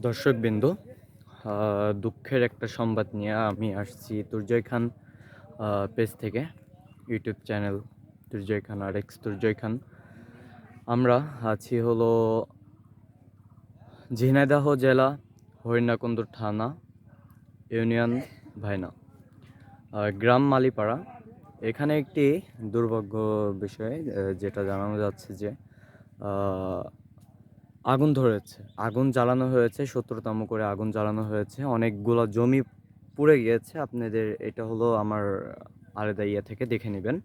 দর্শকবৃন্দ, দুঃখের একটা সংবাদ নিয়ে আমি আসছি তুর্জয় খান পেজ থেকে, ইউটিউব চ্যানেল তুর্জয় খান আর এক্স তুর্জয় খান। আমরা আছি হলো ঝিনাইদহ জেলা, হরিণাকুণ্ডু থানা, ইউনিয়ন ভাইনা, গ্রাম মালিপাড়া। এখানে একটি দুর্ভাগ্য বিষয় যেটা জানানো যাচ্ছে যে আগুন ধরেছে, আগুন জ্বালানো হয়েছে, 17তম করে আগুন জ্বালানো হয়েছে, অনেকগুলো জমি পুড়ে গিয়েছে। আপনাদের এটা হলো আমার আলাদা ইয়ে থেকে দেখে নেবেন।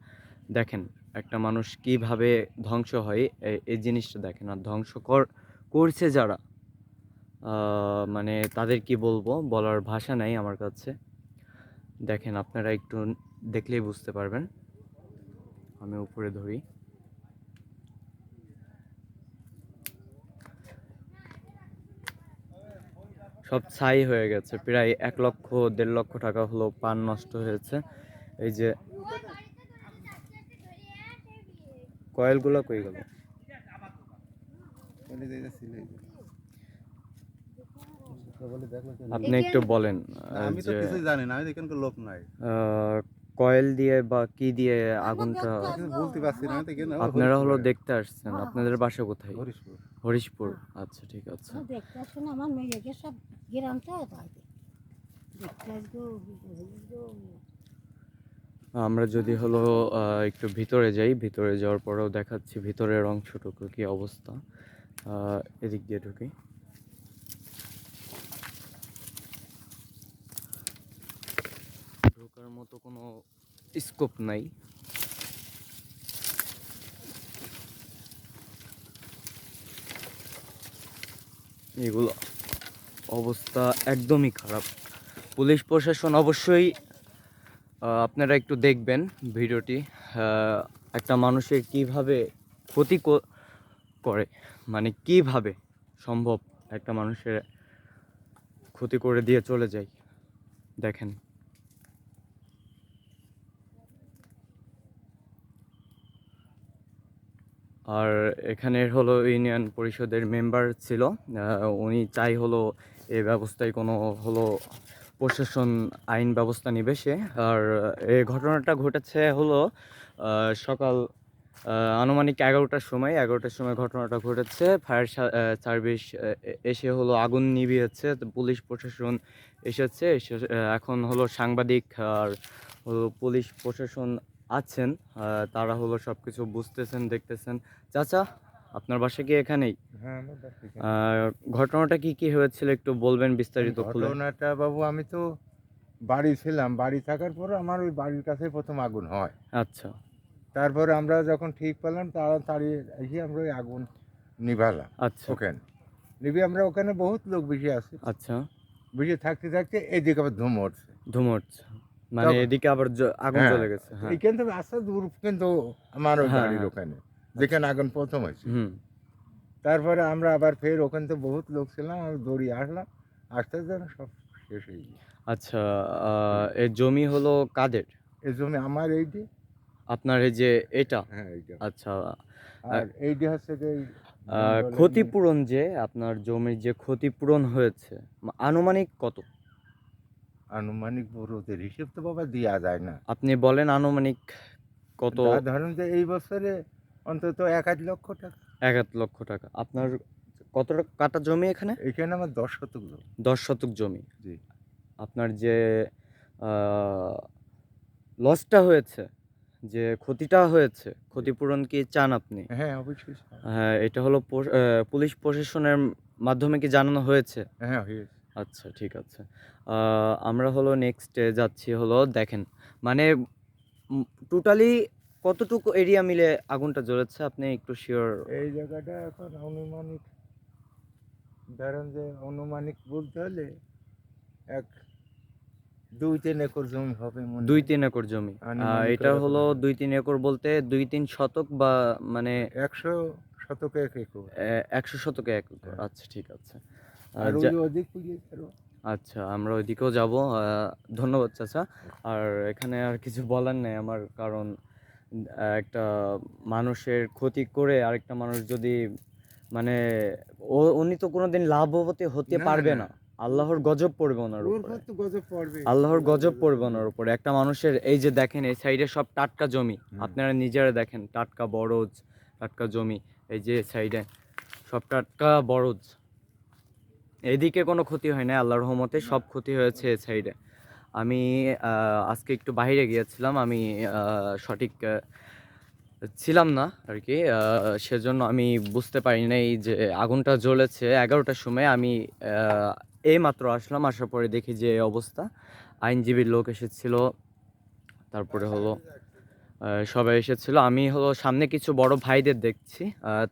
দেখেন একটা মানুষ কিভাবে ধ্বংস হয়, এই জিনিসটা দেখেন। আর করছে যারা, মানে তাদের কি বলবো, বলার ভাষা নাই আমার কাছে। দেখেন আপনারা একটু দেখলেই বুঝতে পারবেন। আমি উপরে ধরি, সব ছাই হয়ে গেছে। প্রায় 1 লক্ষ 1.5 লক্ষ টাকা হলো পান নষ্ট হয়েছে। এই যে কয়েলগুলো কই গেল? আপনি একটু বলেন আমি তো যে কিছুই জানি না, আমি এখানকার লোক নাই। কয়েল দিয়ে বা কি দিয়ে আগুনটা? কিছু বলতে পারছি না, আমি তো এখানে আপনারা হলো হরিশপুরে। দেখতে আসছেন, আপনাদের বাসা কোথায়? হরিশপুর। হরিশপুর। আচ্ছা, ঠিক আছে। দেখতে আসুন, আমার মেয়েকে সব গ্রামটা তাই দেখতে আসবো। আমরা যদি হলো একটু ভিতরে যাই, ভিতরে যাওয়ার পরেও দেখাচ্ছি ভিতরের অংশটুকু কি অবস্থা। এদিক দিয়ে ঢুকি। ঢোকার মতো কোনো স্কোপ নাই। এগুলো অবস্থা একদমই খারাপ। পুলিশ প্রশাসন অবশ্যই আপনারা একটু দেখবেন ভিডিওটি। একটা মানুষের কিভাবে ক্ষতি করে, মানে কিভাবে সম্ভব একটা মানুষের ক্ষতি করে দিয়ে চলে যায়। দেখেন আর এখানের হলো ইউনিয়ন পরিষদের মেম্বার ছিল, উনি চাই হলো এই ব্যবস্থায় কোনো হলো প্রশাসন আইন ব্যবস্থা নেবে সে। আর এই ঘটনাটা ঘটেছে হলো সকাল আনুমানিক 11টার সময় ঘটনাটা ঘটেছে। ফায়ার সার্ভিস এসে হলো আগুন নিভিয়েছে, তো পুলিশ প্রশাসন এসে এখন হলো সাংবাদিক আর হলো পুলিশ প্রশাসন আছেন, তারা হলো সব কিছু বুঝতেছেন, দেখতেছেন। চাচা, আপনার বাসা কি এখানেই? হ্যাঁ, আমার বাসা এখানে। ঘটনাটা কি হয়েছিল একটু বলবেন বিস্তারিত খুলে? ঘটনাটা বাবু, আমি তো বাড়ি ছিলাম, বাড়ি থাকার পর আমার ওই বাড়ির কাছে প্রথম আগুন হয়। আচ্ছা তারপরে আমরা যখন ঠিক পেলাম তাড়াতাড়ি এসে আমরা ওই আগুন নিভালাম। আচ্ছা ওখানে নিভে আমরা ওখানে বহুত লোক বেশি আছে, আচ্ছা। বেশি থাকতে থাকতে এদিকে আবার ধুম উঠছে। ধুমোচ্ছে, মানে এদিকে আবার আগুন হ্যাঁ, জ্বলে গেছে। হ্যাঁ এইখান থেকে আস্তে দূর, কিন্তু আমার ওই হ্যাঁ বাড়ির হ্যাঁ। ওখানে আচ্ছা। যেখানে আগুন প্রথম হয়েছে। হুম। তারপরে আমরা আবার ফের ওখান থেকে বহুত লোক ছিলাম, আমি দৌড়িয়ে আসলাম, আসতে যেন সব শেষ হয়ে গেছে। আচ্ছা, এই জমি হলো কাদের? এই জন্য আমার এইটি, আপনার এই যে এটা? হ্যাঁ এইটা, আচ্ছা। আর এইটি হচ্ছে যে এই জঙ্গলের ক্ষতিপূরণ যে আপনার জমির যে ক্ষতিপূরণ হয়েছে, আনুমানিক কত? আনুমানিক বড়দের হিসেব তো বাবা দেওয়া যায় না। আপনি বলেন আনুমানিক কত? তা ধরুন যে এই বছরে অন্তত 1.5 লক্ষ টাকা। 1.5 লক্ষ টাকা। আপনার কত কাটা জমি এখানে? এখানে আমার 10 শতক জমি। 10 শতক জমি। জি। আপনার যে লসটা হয়েছে, যে ক্ষতিটা হয়েছে, ক্ষতিপূরণ কি চান আপনি? হ্যাঁ অবশ্যই। হ্যাঁ, এটা হলো পুলিশ প্রশাসনের মাধ্যমে কি জানানো হয়েছে? হ্যাঁ হয়েছে। আচ্ছা, ঠিক আছে। আমরা হলো নেক্সটে যাচ্ছি হলো, দেখেন মানে টোটালি কতটুকু এরিয়া মিলে আগুনটা জ্বলেছে আপনি একটু শিওর? এই জায়গাটা এখন আনুমানিক, ধরেন যে আনুমানিক বলতে হলে এক 2-3 একর জমি হবে মনে হয়। 2-3 একর জমি। আনুমানিক এটা হলে হলো পরে 2-3 একর বলতে 2-3 শতক বা মানে 100 শতকে 1 একর। 100 শতকে 1 একর। হ্যাঁ। আচ্ছা, ঠিক আছে। আর ওই যা অধিক পুড়িয়ে আরো। আচ্ছা, আমরা ওইদিকেও যাব। ধন্যবাদ চাচা। আর এখানে আর কিছু বলার নেই আমার, কারণ একটা মানুষের ক্ষতি করে আরেকটা মানুষ যদি মানে উনি তো কোনোদিন লাভবতী হতে না, পারবে না। না। আল্লাহর গজব পড়বে ওনার ওর উপরে। উপর তো গজব পড়বে। আল্লাহর গজব পড়বে ওনার উপরে। একটা মানুষের এই যে দেখেন এই সাইডে সব টাটকা জমি, আপনারা নিজেরা দেখেন টাটকা বরজ, টাটকা জমি। এই যে সাইডে সব টাটকা বরজ, এদিকে কোনো ক্ষতি হয় না আল্লাহর রহমতে, সব ক্ষতি হয়েছে এই সাইডে। আমি আজকে একটু বাইরে গিয়েছিলাম, আমি সঠিক ছিলাম না আর কি, সেজন্য আমি বুঝতে পারি নাই যে আগুনটা জ্বলেছে 11টার সময়। আমি এইমাত্র আসলাম, আসার পরে দেখি যে এই অবস্থা। আইনজীবীর লোক এসেছিল, তারপরে হলো সবাই এসেছিল। আমি হলো সামনে কিছু বড় ভাইদের দেখছি,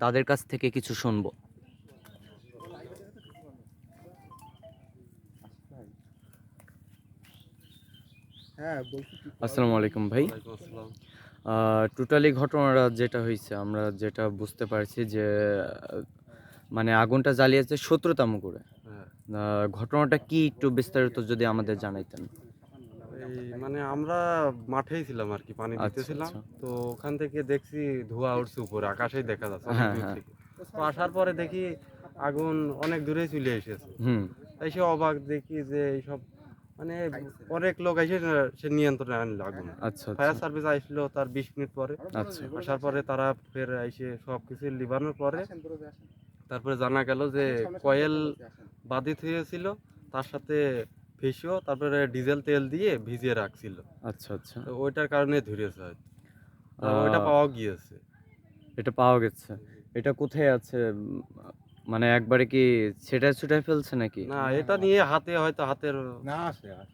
তাদের কাছ থেকে কিছু শুনবো। হ্যাঁ বলছি কি আসসালামু আলাইকুম ভাই। ওয়ালাইকুম আসসালাম। টোটালি ঘটনাটা যেটা হয়েছে, আমরা যেটা বুঝতে পারছি যে মানে আগুনটা জ্বালিয়েছে শত্রুতাম করে। হ্যাঁ, ঘটনাটা কি একটু বিস্তারিত যদি আমাদের জানাইতেন। এই মানে আমরা মাঠেই ছিলাম আর কি, পানি আচ্ছা, দিতেছিলাম। আচ্ছা। তো ওখান থেকে দেখছি ধোঁয়া উঠছে উপরে, আকাশেই দেখা যাচ্ছে অনেক হ্যাঁ, দূর হ্যাঁ। থেকে। তো আসার পরে দেখি আগুন অনেক দূরে চলে এসেছে। হুম। এসে অবাক দেখি যে এইসব মানে অনেক লোক এসে সে নিয়ন্ত্রণে আনলো আগুন। আচ্ছা, ফায়ার আচ্ছা, সার্ভিস আসলো তার 20 মিনিট পরে। আচ্ছা, আসার পরে তারা ফের এসে সব কিছু লিবানোর পরে তারপরে জানা গেল যে কয়েল বাধিত হয়েছিল, তার সাথে ফেসিও তারপরে ডিজেল তেল দিয়ে ভিজিয়ে রাখছিল। আচ্ছা, আচ্ছা। তো ওইটার কারণে ধরেছে হয়তো। আহ, ওইটা পাওয়া গিয়েছে। এটা পাওয়া গেছে। এটা কোথায় আছে? মানে একবারে কি ছেটায় ছুটায় ফেলছে নাকি? না, এটা নিয়ে হাতে হয়তো হাতের না আছে আর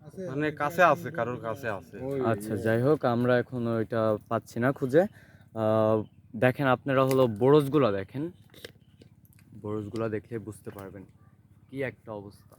আছে মানে কাছে আছে, কারোর কাছে আছে। ওই আচ্ছা, যাই হোক, আমরা এখন ওইটা পাচ্ছি না খুঁজে। দেখেন আপনারা হলো বরজগুলা দেখেন, বরজগুলা দেখলে বুঝতে পারবেন কি একটা অবস্থা।